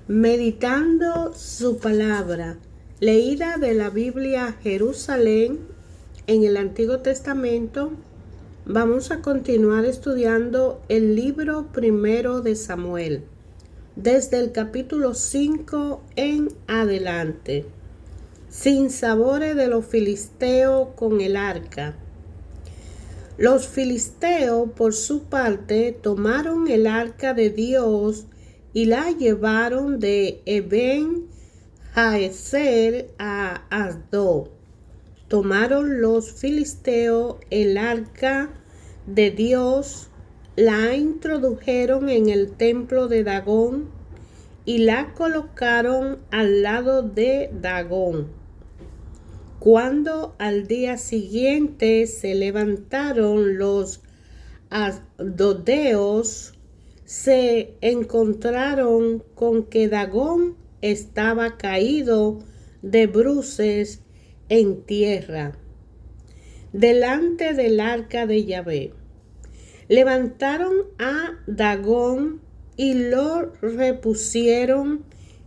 Meditando su palabra, leída de la Biblia Jerusalén en el Antiguo Testamento, vamos a continuar estudiando el libro primero de Samuel, desde el capítulo 5 en adelante. Sinsabores de los filisteos con el arca. Los filisteos, por su parte, tomaron el arca de Dios y la llevaron de Eben Jaezer a Asdod. Tomaron los filisteos el arca de Dios, la introdujeron en el templo de Dagón y la colocaron al lado de Dagón. Cuando al día siguiente se levantaron los asdodeos, se encontraron con que Dagón estaba caído de bruces en tierra, delante del arca de Yahvé. Levantaron a Dagón y lo repusieron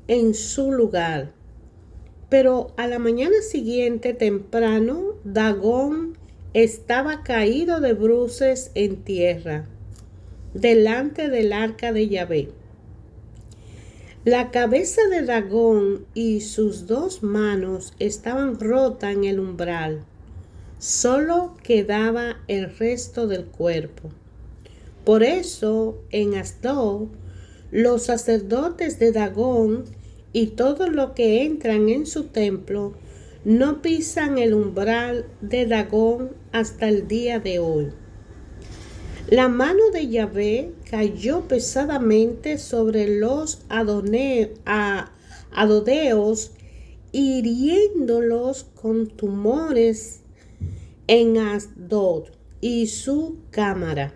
en su lugar. Pero a la mañana siguiente temprano, Dagón estaba caído de bruces en tierra, delante del arca de Yahvé. La cabeza de Dagón y sus dos manos estaban rotas en el umbral. Solo quedaba el resto del cuerpo. Por eso, en Asdod, los sacerdotes de Dagón y todos los que entran en su templo no pisan el umbral de Dagón hasta el día de hoy. La mano de Yahvé cayó pesadamente sobre los adodeos, hiriéndolos con tumores en Asdod y su cámara.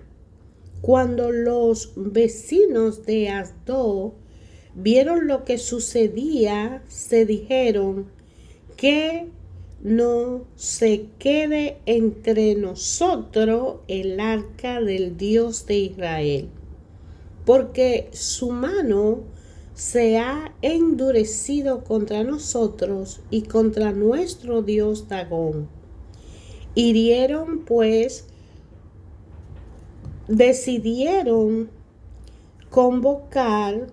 Cuando los vecinos de Asdod vieron lo que sucedía, se dijeron: que no se quede entre nosotros el arca del Dios de Israel, porque su mano se ha endurecido contra nosotros y contra nuestro Dios Dagón. Hirieron pues, decidieron convocar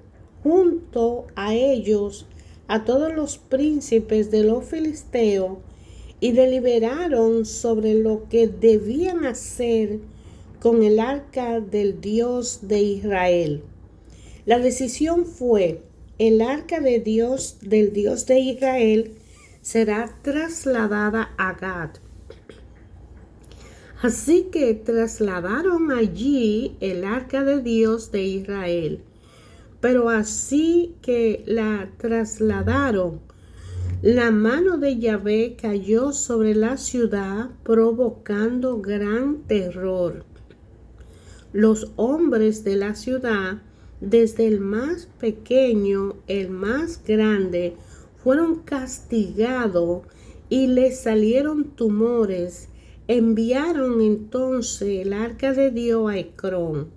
junto a ellos a todos los príncipes de los filisteos y deliberaron sobre lo que debían hacer con el arca del Dios de Israel. La decisión fue: el arca de Dios del Dios de Israel será trasladada a Gad. Así que trasladaron allí el arca de Dios de Israel. Pero así que la trasladaron, la mano de Yahvé cayó sobre la ciudad, provocando gran terror. Los hombres de la ciudad, desde el más pequeño el más grande, fueron castigados y les salieron tumores. Enviaron entonces el arca de Dios a Ecrón.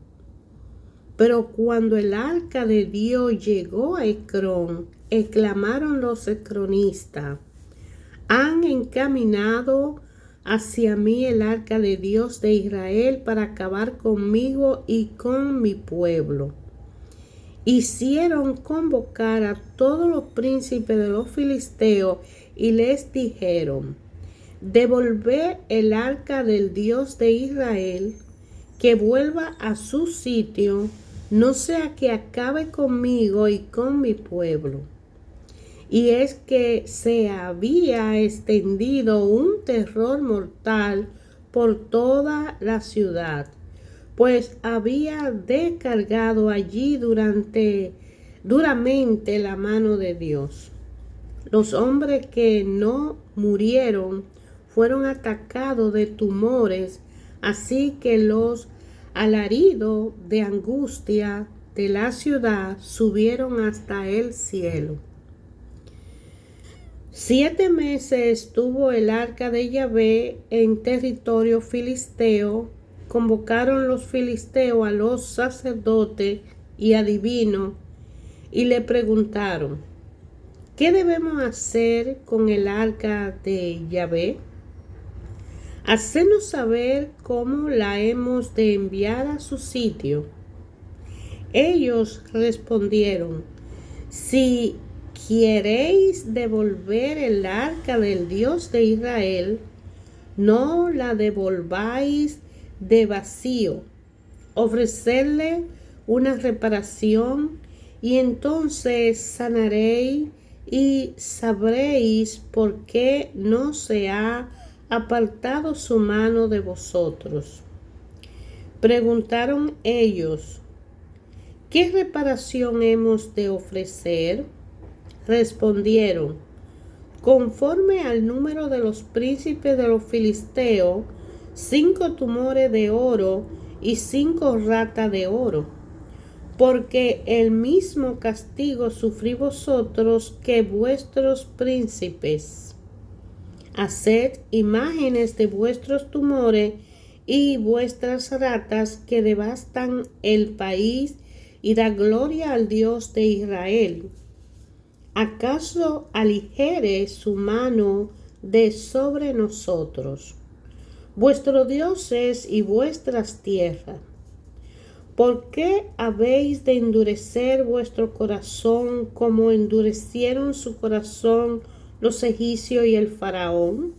Pero cuando el arca de Dios llegó a Ecrón, exclamaron los ecronistas: han encaminado hacia mí el arca de Dios de Israel para acabar conmigo y con mi pueblo. Hicieron convocar a todos los príncipes de los filisteos y les dijeron: devolved el arca del Dios de Israel, que vuelva a su sitio, no sea que acabe conmigo y con mi pueblo. Y es que se había extendido un terror mortal por toda la ciudad, pues había descargado allí duramente la mano de Dios. Los hombres que no murieron fueron atacados de tumores, así que los alaridos de angustia de la ciudad subieron hasta el cielo. 7 meses estuvo el arca de Yahvé en territorio filisteo. Convocaron los filisteos a los sacerdotes y adivinos y le preguntaron: ¿qué debemos hacer con el arca de Yahvé? Hacenos saber cómo la hemos de enviar a su sitio. Ellos respondieron: si queréis devolver el arca del Dios de Israel, no la devolváis de vacío. Ofrecerle una reparación, y entonces sanaréis y sabréis por qué no se ha apartado su mano de vosotros. Preguntaron ellos: ¿qué reparación hemos de ofrecer? Respondieron: conforme al número de los príncipes de los filisteos, 5 tumores de oro y 5 ratas de oro, porque el mismo castigo sufrí vosotros que vuestros príncipes. Haced imágenes de vuestros tumores y vuestras ratas que devastan el país, y da gloria al Dios de Israel. ¿Acaso aligere su mano de sobre nosotros, vuestros dioses y vuestras tierras? ¿Por qué habéis de endurecer vuestro corazón como endurecieron su corazón los egipcios y el faraón?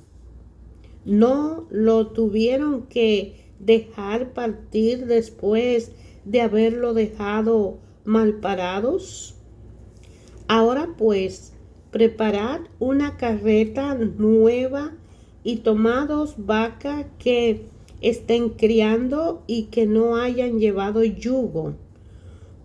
¿No lo tuvieron que dejar partir después de haberlo dejado malparados? Ahora pues, preparad una carreta nueva y tomad 2 vacas que estén criando y que no hayan llevado yugo.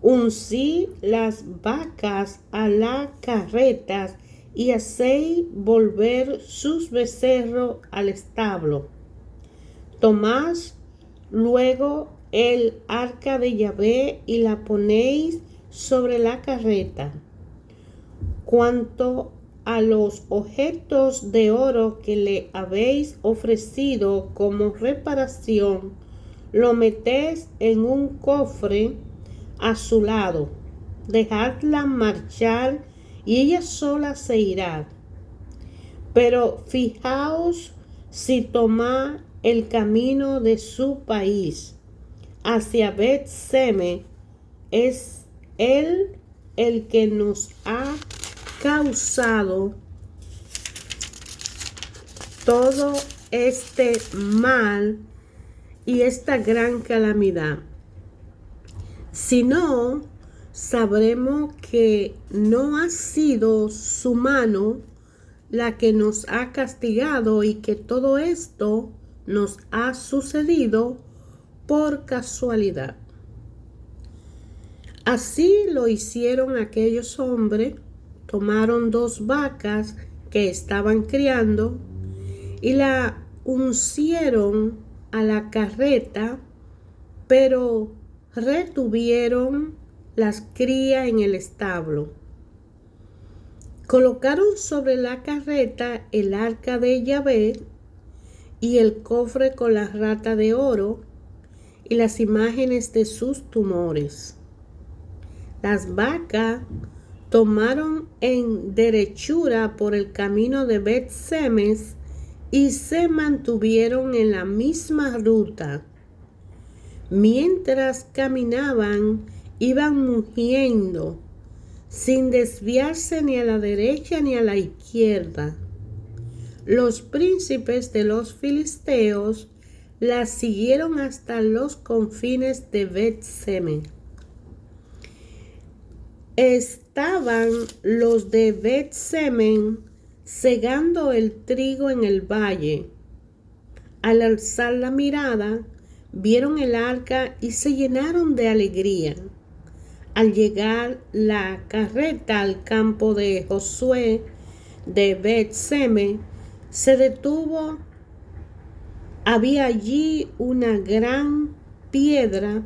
Uncí las vacas a las carretas y hacéis volver sus becerros al establo. Tomad luego el arca de Yahvé y la ponéis sobre la carreta. Cuanto a los objetos de oro que le habéis ofrecido como reparación, lo metéis en un cofre a su lado. Dejadla marchar y ella sola se irá. Pero fijaos si toma el camino de su país hacia Bet-Seme, es él el que nos ha causado todo este mal y esta gran calamidad. Si no, sabremos que no ha sido su mano la que nos ha castigado y que todo esto nos ha sucedido por casualidad. Así lo hicieron aquellos hombres. Tomaron 2 vacas que estaban criando y la uncieron a la carreta, pero retuvieron las crías en el establo. Colocaron sobre la carreta el arca de Yahvé y el cofre con la rata de oro y las imágenes de sus tumores. Las vacas tomaron en derechura por el camino de Bet-Semes y se mantuvieron en la misma ruta. Mientras caminaban, iban mugiendo, sin desviarse ni a la derecha ni a la izquierda. Los príncipes de los filisteos las siguieron hasta los confines de Bet-Semes. Estaban los de Bet-Semes segando el trigo en el valle. Al alzar la mirada, vieron el arca y se llenaron de alegría. Al llegar la carreta al campo de Josué de Bet-Semes, se detuvo. Había allí una gran piedra.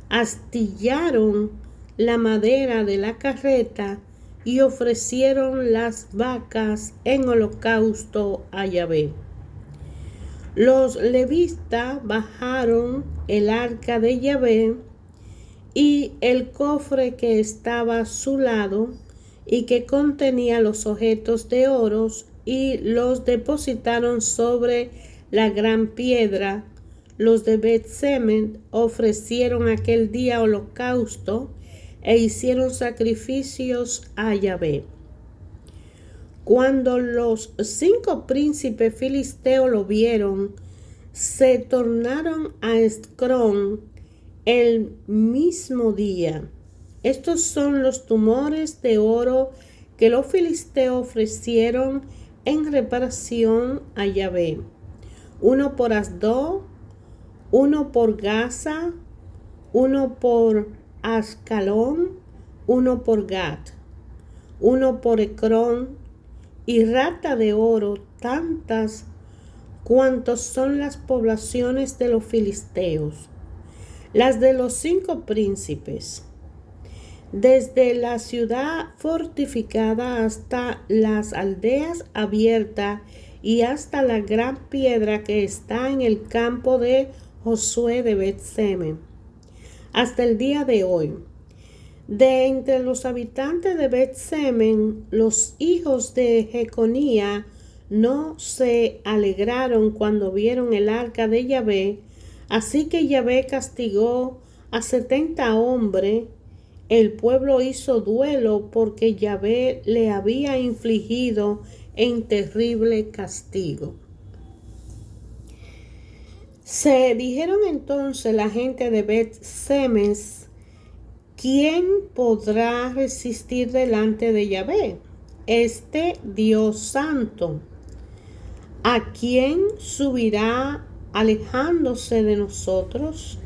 Astillaron la madera de la carreta y ofrecieron las vacas en holocausto a Yahvé. Los levitas bajaron el arca de Yahvé y el cofre que estaba a su lado y que contenía los objetos de oro, y los depositaron sobre la gran piedra. Los de Bet-Semes ofrecieron aquel día holocausto e hicieron sacrificios a Yahvé. Cuando los 5 príncipes filisteos lo vieron, se tornaron a Escrón el mismo día. Estos son los tumores de oro que los filisteos ofrecieron en reparación a Yahvé: uno por Asdod, uno por Gaza, uno por Ascalón, uno por Gat, uno por Ecrón, y rata de oro, tantas cuantos son las poblaciones de los filisteos, las de los 5 príncipes, desde la ciudad fortificada hasta las aldeas abiertas y hasta la gran piedra que está en el campo de Josué de Bet-Semes, hasta el día de hoy. De entre los habitantes de Bet-Semes, los hijos de Jeconía no se alegraron cuando vieron el arca de Yahvé, así que Yahvé castigó a 70 hombres. El pueblo hizo duelo porque Yahvé le había infligido en terrible castigo. Se dijeron entonces la gente de Bet-Semes: ¿quién podrá resistir delante de Yahvé, este Dios santo? ¿A quién subirá alejándose de nosotros?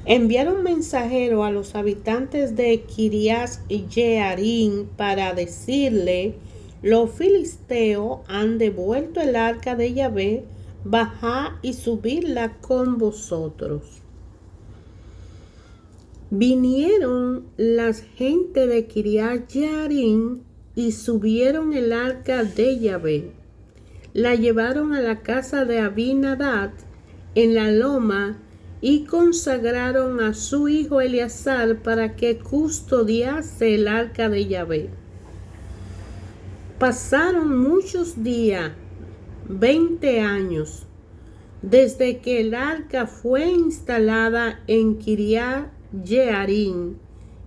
Enviaron mensajeros a los habitantes de Kiriat Jearim para decirle: los filisteos han devuelto el arca de Yahvé, bajad y subidla con vosotros. Vinieron las gente de Kiriat Jearim y subieron el arca de Yahvé. La llevaron a la casa de Abinadab en la loma y consagraron a su hijo Eleazar para que custodiase el arca de Yahvé. Pasaron muchos días, 20 años, desde que el arca fue instalada en Kiriat Jearim,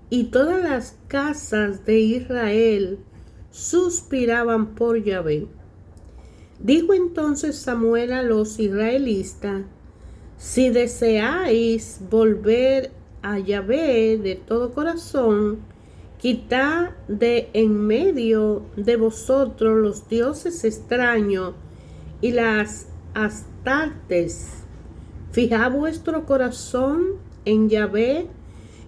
y todas las casas de Israel suspiraban por Yahvé. Dijo entonces Samuel a los israelitas: si deseáis volver a Yahvé de todo corazón, quitad de en medio de vosotros los dioses extraños y las astartes. Fijad vuestro corazón en Yahvé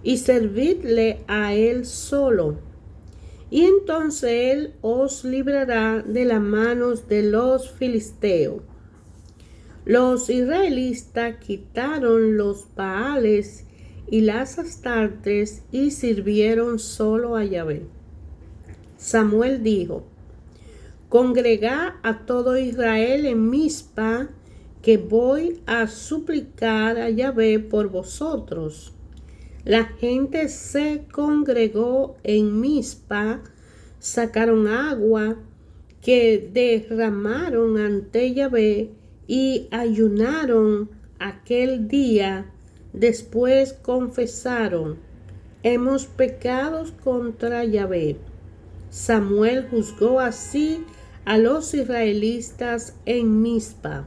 y servidle a él solo, y entonces él os librará de las manos de los filisteos. Los israelitas quitaron los Baales y las astartes y sirvieron solo a Yahvé. Samuel dijo: congregad a todo Israel en Mizpa, que voy a suplicar a Yahvé por vosotros. La gente se congregó en Mizpa, sacaron agua que derramaron ante Yahvé y ayunaron aquel día. Después confesaron: hemos pecado contra Yahvé. Samuel juzgó así a los israelitas en Mizpa.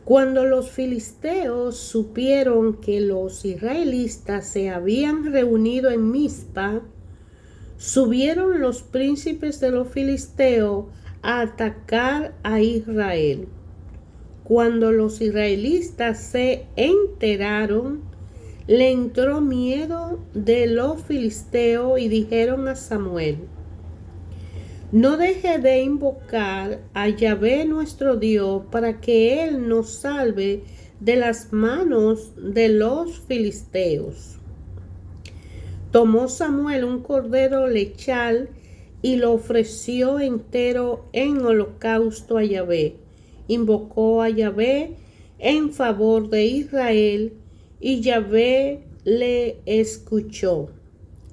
Cuando los filisteos supieron que los israelitas se habían reunido en Mizpa, subieron los príncipes de los filisteos a atacar a Israel. Cuando los israelitas se enteraron, le entró miedo de los filisteos y dijeron a Samuel: no deje de invocar a Yahvé nuestro Dios para que él nos salve de las manos de los filisteos. Tomó Samuel un cordero lechal y lo ofreció entero en holocausto a Yahvé. Invocó a Yahvé en favor de Israel, y Yahvé le escuchó.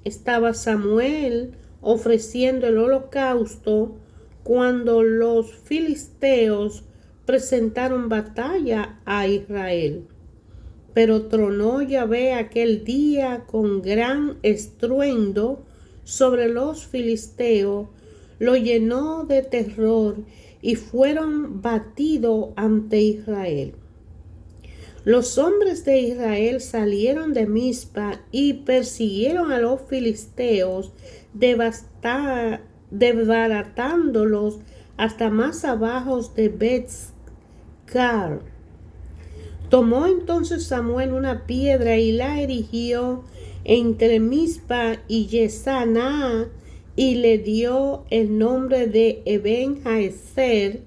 Estaba Samuel ofreciendo el holocausto cuando los filisteos presentaron batalla a Israel. Pero tronó Yahvé aquel día con gran estruendo sobre los filisteos, lo llenó de terror y fueron batidos ante Israel. Los hombres de Israel salieron de Mizpa y persiguieron a los filisteos, desbaratándolos hasta más abajo de Bet-car. Tomó entonces Samuel una piedra y la erigió entre Mizpa y Yesaná y le dio el nombre de Eben-haezer,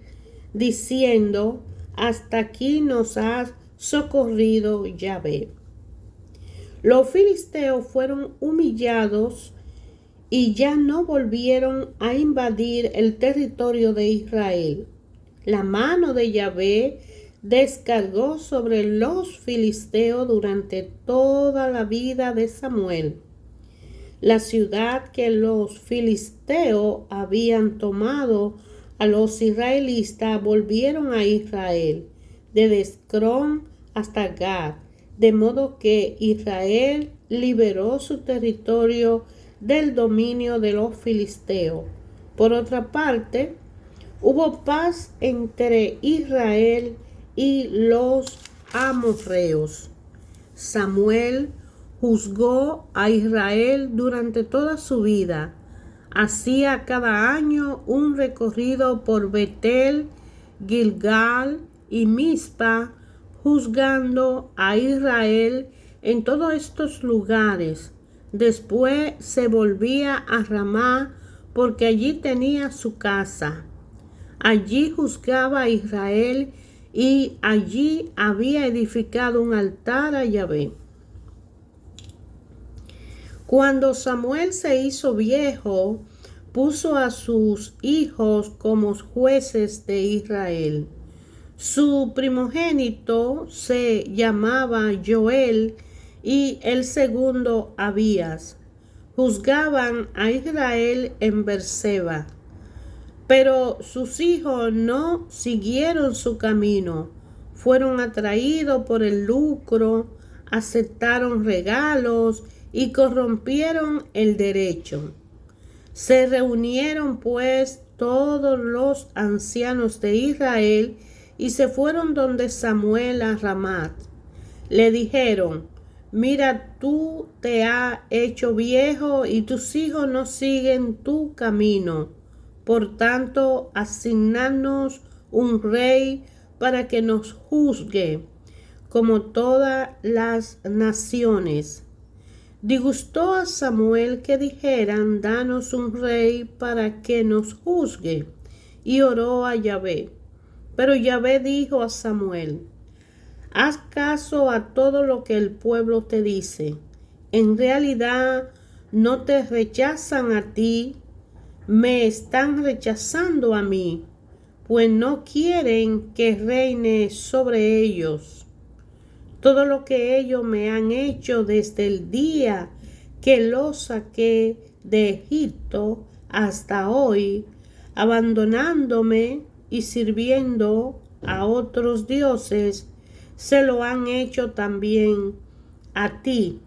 diciendo: hasta aquí nos has socorrido Yahvé. Los filisteos fueron humillados y ya no volvieron a invadir el territorio de Israel. La mano de Yahvé descargó sobre los filisteos durante toda la vida de Samuel. La ciudad que los filisteos habían tomado a los israelitas volvieron a Israel, desde Escrón hasta Gad, de modo que Israel liberó su territorio del dominio de los filisteos. Por otra parte, hubo paz entre Israel y los amorreos. Samuel juzgó a Israel durante toda su vida. Hacía cada año un recorrido por Betel, Gilgal y Mizpa, juzgando a Israel en todos estos lugares. Después se volvía a Ramá, porque allí tenía su casa. Allí juzgaba a Israel y allí había edificado un altar a Yahvé. Cuando Samuel se hizo viejo, puso a sus hijos como jueces de Israel. Su primogénito se llamaba Joel y el segundo Abías. Juzgaban a Israel en Beerseba. Pero sus hijos no siguieron su camino. Fueron atraídos por el lucro, aceptaron regalos y corrompieron el derecho. Se reunieron pues todos los ancianos de Israel y se fueron donde Samuel a Ramat. Le dijeron: mira, tú te has hecho viejo y tus hijos no siguen tu camino. Por tanto, asignadnos un rey para que nos juzgue, como todas las naciones. Disgustó a Samuel que dijeran: danos un rey para que nos juzgue, y oró a Yahvé. Pero Yahvé dijo a Samuel: haz caso a todo lo que el pueblo te dice. En realidad no te rechazan a ti, me están rechazando a mí, pues no quieren que reine sobre ellos. Todo lo que ellos me han hecho desde el día que los saqué de Egipto hasta hoy, abandonándome y sirviendo a otros dioses, se lo han hecho también a ti.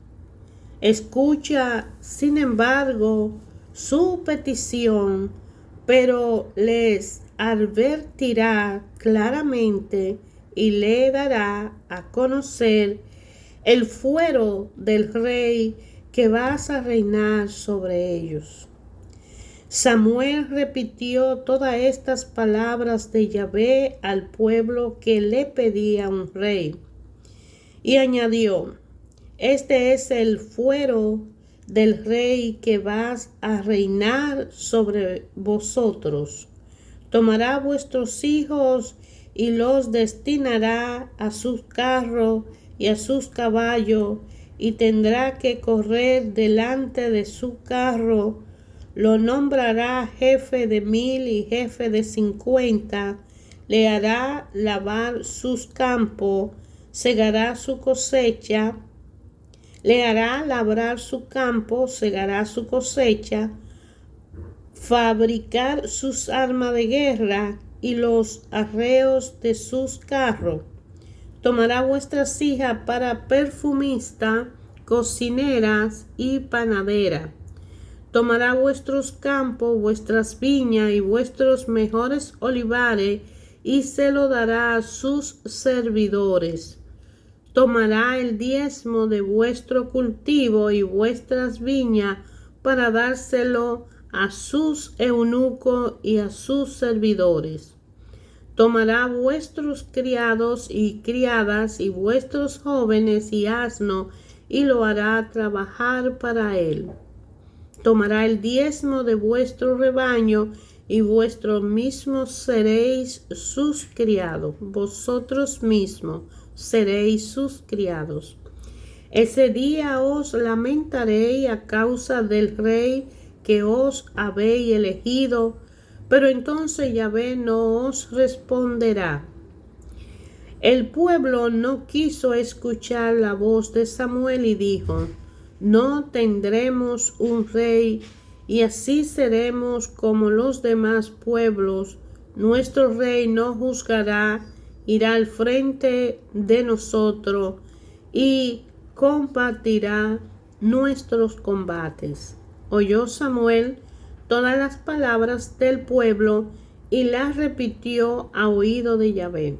Escucha, sin embargo, su petición, pero les advertirá claramente y le dará a conocer el fuero del rey que vas a reinar sobre ellos. Samuel repitió todas estas palabras de Yahvé al pueblo que le pedía un rey, y añadió: este es el fuero del rey que vas a reinar sobre vosotros. Tomará vuestros hijos y los destinará a sus carros y a sus caballos, y tendrá que correr delante de su carro. Lo nombrará jefe de 1000 y jefe de 50. Le hará lavar sus campos, segará su cosecha, Le hará labrar su campo, segará su cosecha, fabricar sus armas de guerra y los arreos de sus carros. Tomará vuestras hijas para perfumista, cocineras y panadera. Tomará vuestros campos, vuestras viñas y vuestros mejores olivares y se lo dará a sus servidores. Tomará el diezmo de vuestro cultivo y vuestras viñas para dárselo a sus eunucos y a sus servidores. Tomará vuestros criados y criadas y vuestros jóvenes y asnos y lo hará trabajar para él. Tomará el diezmo de vuestro rebaño y vosotros mismos seréis sus criados. Vosotros mismos seréis sus criados. Ese día os lamentaréis a causa del rey que os habéis elegido, pero entonces Yahvé no os responderá. El pueblo no quiso escuchar la voz de Samuel y dijo: no tendremos un rey, y así seremos como los demás pueblos. Nuestro rey no juzgará, irá al frente de nosotros y combatirá nuestros combates. Oyó Samuel todas las palabras del pueblo y las repitió a oído de Yahvé.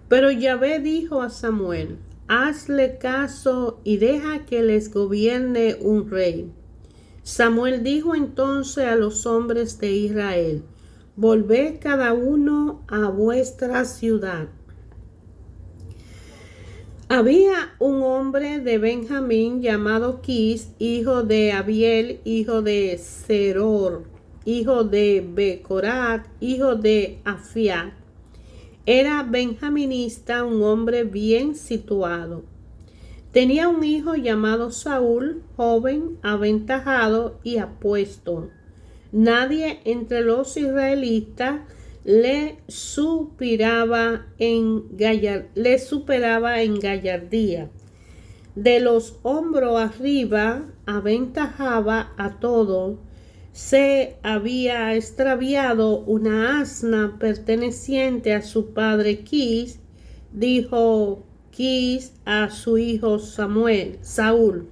Pero Yahvé dijo a Samuel: hazle caso y deja que les gobierne un rey. Samuel dijo entonces a los hombres de Israel: volved cada uno a vuestra ciudad. Había un hombre de Benjamín llamado Quis, hijo de Abiel, hijo de Seror, hijo de Becorat, hijo de Afiat. Era benjaminista, un hombre bien situado. Tenía un hijo llamado Saúl, joven, aventajado y apuesto. Nadie entre los israelitas le superaba en gallardía. De los hombros arriba aventajaba a todos. Se había extraviado una asna perteneciente a su padre Quis. Dijo Quis a su hijo Saúl: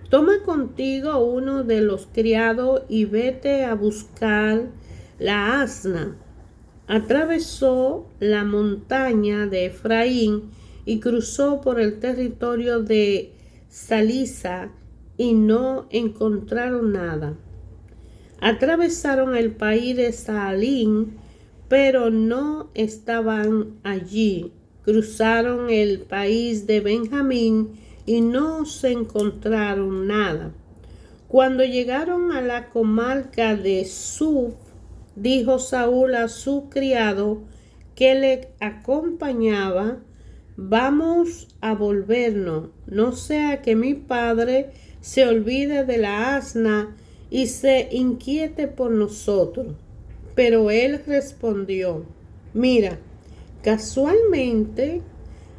toma contigo uno de los criados y vete a buscar la asna. Atravesó la montaña de Efraín y cruzó por el territorio de Salisa y no encontraron nada. Atravesaron el país de Saalín, pero no estaban allí. Cruzaron el país de Benjamín y no se encontraron nada. Cuando llegaron a la comarca de Suf, dijo Saúl a su criado que le acompañaba: vamos a volvernos, no sea que mi padre se olvide de la asna y se inquiete por nosotros. Pero él respondió: mira, casualmente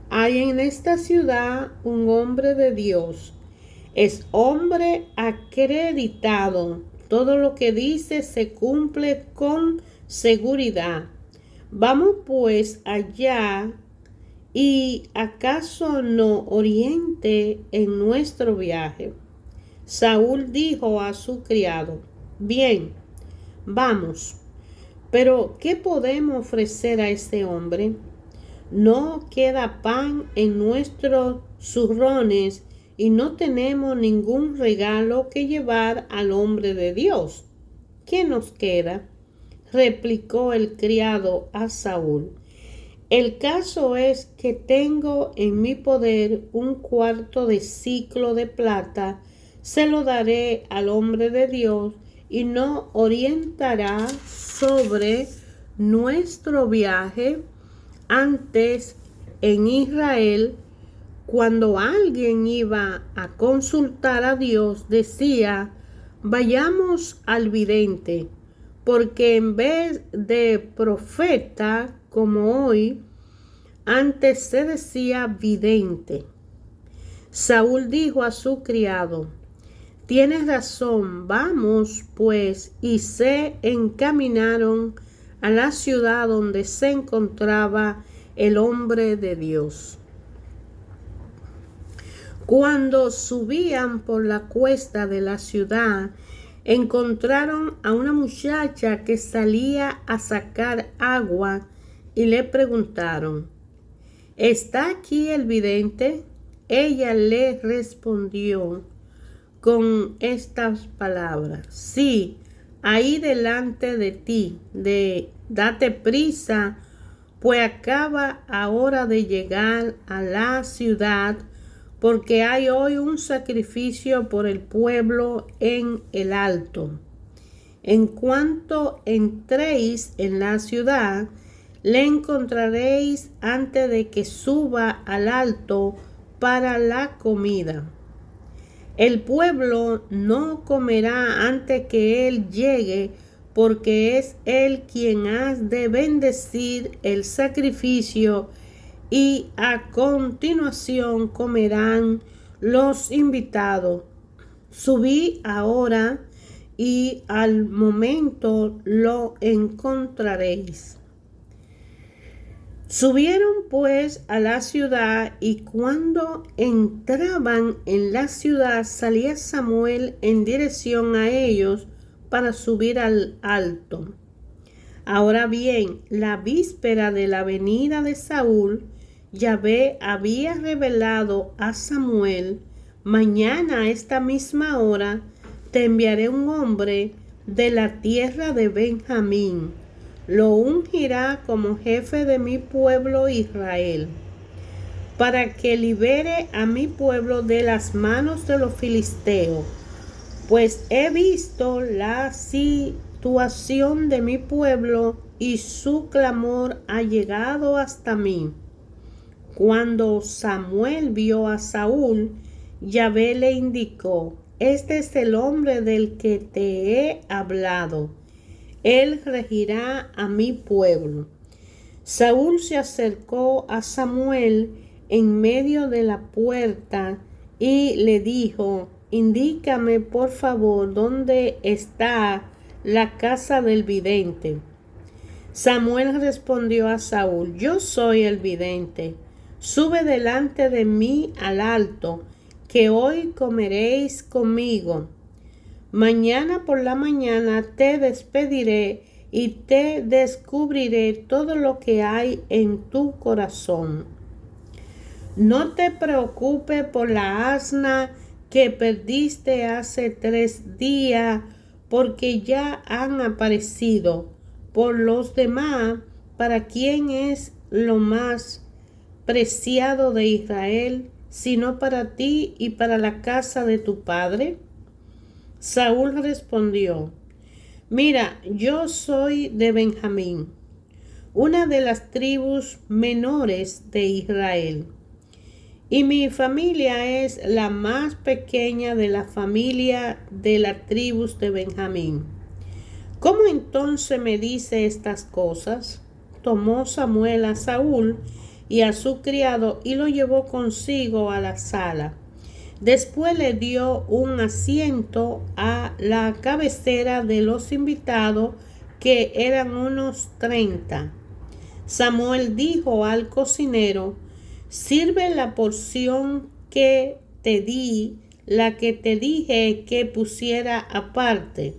hay en esta ciudad un hombre de Dios. Es hombre acreditado. Todo lo que dice se cumple con seguridad. Vamos pues allá y acaso no oriente en nuestro viaje. Saúl dijo a su criado: bien, vamos. Pero ¿qué podemos ofrecer a este hombre? No queda pan en nuestros zurrones y no tenemos ningún regalo que llevar al hombre de Dios. ¿Qué nos queda?, replicó el criado a Saúl. El caso es que tengo en mi poder un cuarto de siclo de plata. Se lo daré al hombre de Dios y nos orientará sobre nuestro viaje. Antes, en Israel, cuando alguien iba a consultar a Dios, decía: vayamos al vidente, porque en vez de profeta, como hoy, antes se decía vidente. Saúl dijo a su criado: tienes razón, vamos pues. Y se encaminaron a la ciudad donde se encontraba el hombre de Dios. Cuando subían por la cuesta de la ciudad, encontraron a una muchacha que salía a sacar agua y le preguntaron: ¿está aquí el vidente? Ella le respondió con estas palabras: sí, ahí delante de ti. Date prisa, pues acaba ahora de llegar a la ciudad, porque hay hoy un sacrificio por el pueblo en el alto. En cuanto entréis en la ciudad, le encontraréis antes de que suba al alto para la comida. El pueblo no comerá antes que él llegue, porque es él quien ha de bendecir el sacrificio, y a continuación comerán los invitados. Subí ahora y al momento lo encontraréis. Subieron pues a la ciudad, y cuando entraban en la ciudad salía Samuel en dirección a ellos para subir al alto. Ahora bien, la víspera de la venida de Saúl, Yahvé había revelado a Samuel: mañana a esta misma hora te enviaré un hombre de la tierra de Benjamín. Lo ungirá como jefe de mi pueblo Israel, para que libere a mi pueblo de las manos de los filisteos, pues he visto la situación de mi pueblo y su clamor ha llegado hasta mí. Cuando Samuel vio a Saúl, Yahvé le indicó: este es el hombre del que te he hablado. Él regirá a mi pueblo. Saúl se acercó a Samuel en medio de la puerta y le dijo: indícame por favor dónde está la casa del vidente. Samuel respondió a Saúl: yo soy el vidente. Sube delante de mí al alto, que hoy comeréis conmigo. Mañana por la mañana te despediré y te descubriré todo lo que hay en tu corazón. No te preocupes por la asna que perdiste hace 3 días, porque ya han aparecido. Por los demás, ¿para quién es lo más preciado de Israel, sino para ti y para la casa de tu padre? Saúl respondió: mira, yo soy de Benjamín, una de las tribus menores de Israel, y mi familia es la más pequeña de la familia de las tribus de Benjamín. ¿Cómo entonces me dice estas cosas? Tomó Samuel a Saúl y a su criado y lo llevó consigo a la sala. Después le dio un asiento a la cabecera de los invitados, que eran unos 30. Samuel dijo al cocinero: sirve la porción que te di, la que te dije que pusiera aparte.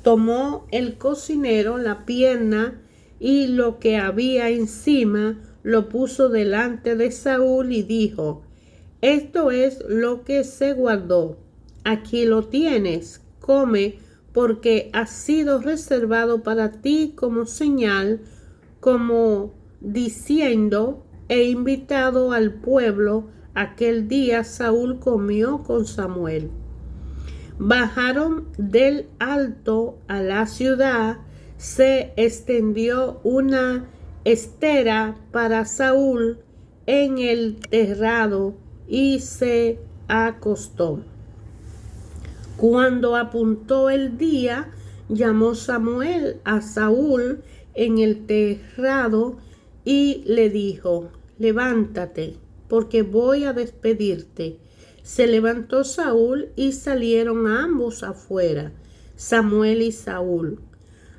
Tomó el cocinero la pierna y lo que había encima, lo puso delante de Saúl y dijo: esto es lo que se guardó. Aquí lo tienes, come, porque ha sido reservado para ti como señal, como diciendo: he invitado al pueblo. Aquel día Saúl comió con Samuel. Bajaron del alto a la ciudad. Se extendió una estera para Saúl en el terrado y se acostó. Cuando apuntó el día, llamó Samuel a Saúl en el terrado y le dijo: levántate, porque voy a despedirte. Se levantó Saúl y salieron ambos afuera, Samuel y Saúl.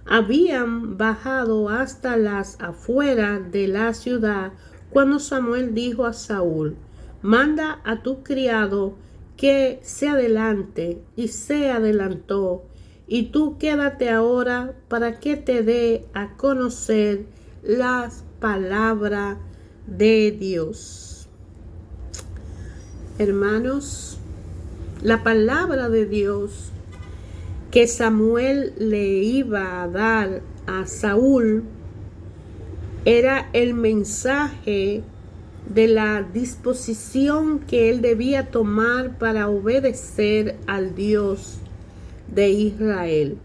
Habían bajado hasta las afueras de la ciudad cuando Samuel dijo a Saúl: manda a tu criado que se adelante, y se adelantó. Y tú quédate ahora para que te dé a conocer las palabras de Dios. Hermanos, la palabra de Dios que Samuel le iba a dar a Saúl era el mensaje de la disposición que él debía tomar para obedecer al Dios de Israel.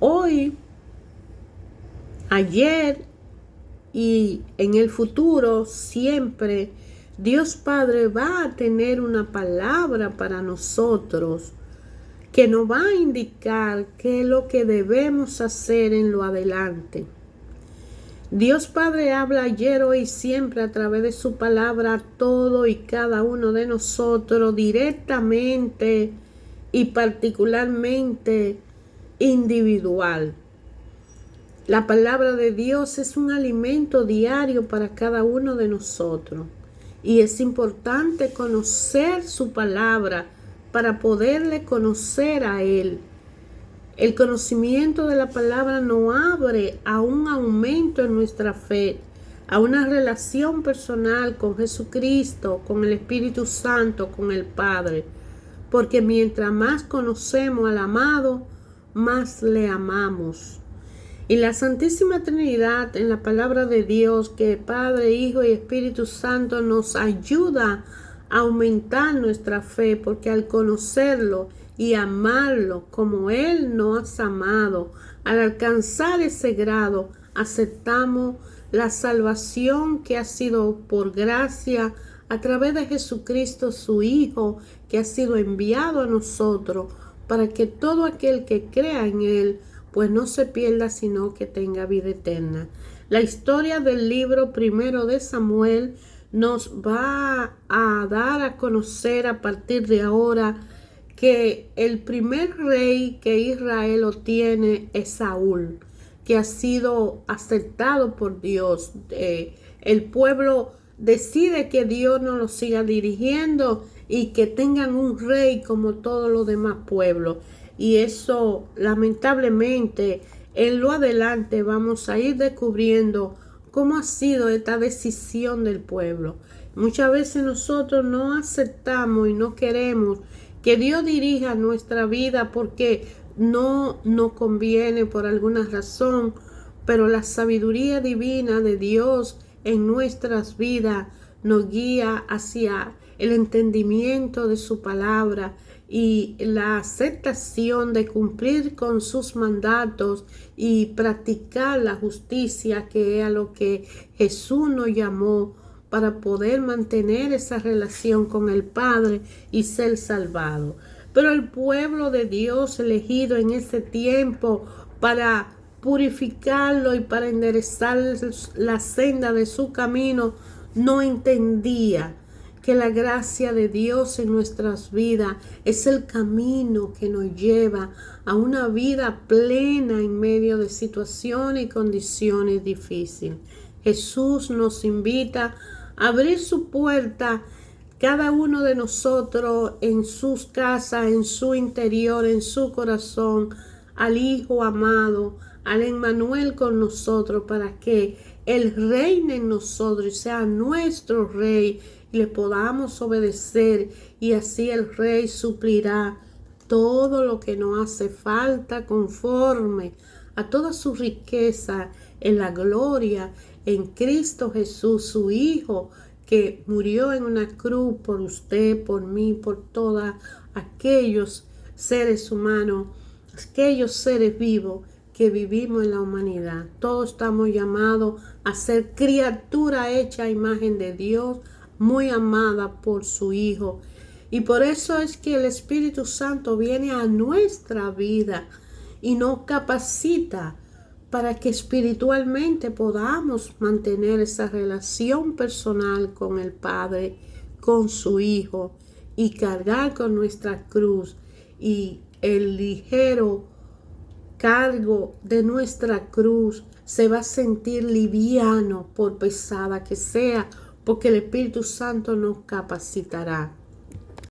Hoy, ayer y en el futuro, siempre Dios Padre va a tener una palabra para nosotros que nos va a indicar qué es lo que debemos hacer en lo adelante. Dios Padre habla ayer, hoy y siempre a través de su palabra a todo y cada uno de nosotros directamente y particularmente individual. La palabra de Dios es un alimento diario para cada uno de nosotros y es importante conocer su palabra para poderle conocer a Él. El conocimiento de la palabra nos abre a un aumento en nuestra fe, a una relación personal con Jesucristo, con el Espíritu Santo, con el Padre. Porque mientras más conocemos al amado, más le amamos. Y la Santísima Trinidad en la palabra de Dios, que Padre, Hijo y Espíritu Santo nos ayuda a aumentar nuestra fe, porque al conocerlo y amarlo como Él nos ha amado, al alcanzar ese grado, aceptamos la salvación que ha sido por gracia a través de Jesucristo, su Hijo, que ha sido enviado a nosotros para que todo aquel que crea en Él, pues no se pierda, sino que tenga vida eterna. La historia del libro primero de Samuel nos va a dar a conocer a partir de ahora que el primer rey que Israel obtiene es Saúl, que ha sido aceptado por Dios. El pueblo decide que Dios no lo siga dirigiendo y que tengan un rey como todos los demás pueblos. Y eso, lamentablemente, en lo adelante vamos a ir descubriendo cómo ha sido esta decisión del pueblo. Muchas veces nosotros no aceptamos y no queremos que Dios dirija nuestra vida porque no nos conviene por alguna razón, pero la sabiduría divina de Dios en nuestras vidas nos guía hacia el entendimiento de su palabra y la aceptación de cumplir con sus mandatos y practicar la justicia, que es a lo que Jesús nos llamó, para poder mantener esa relación con el Padre y ser salvado. Pero el pueblo de Dios elegido en ese tiempo para purificarlo y para enderezar la senda de su camino, no entendía que la gracia de Dios en nuestras vidas es el camino que nos lleva a una vida plena en medio de situaciones y condiciones difíciles. Jesús nos invita a abrir su puerta, cada uno de nosotros en sus casas, en su interior, en su corazón, al Hijo amado, al Emmanuel con nosotros, para que Él reine en nosotros y sea nuestro Rey y le podamos obedecer, y así el Rey suplirá todo lo que nos hace falta conforme a toda su riqueza en la gloria en Cristo Jesús, su Hijo, que murió en una cruz por usted, por mí, por todos aquellos seres humanos, aquellos seres vivos que vivimos en la humanidad. Todos estamos llamados a ser criatura hecha a imagen de Dios, muy amada por su Hijo. Y por eso es que el Espíritu Santo viene a nuestra vida y nos capacita para que espiritualmente podamos mantener esa relación personal con el Padre, con su Hijo, y cargar con nuestra cruz, y el ligero cargo de nuestra cruz se va a sentir liviano por pesada que sea, porque el Espíritu Santo nos capacitará.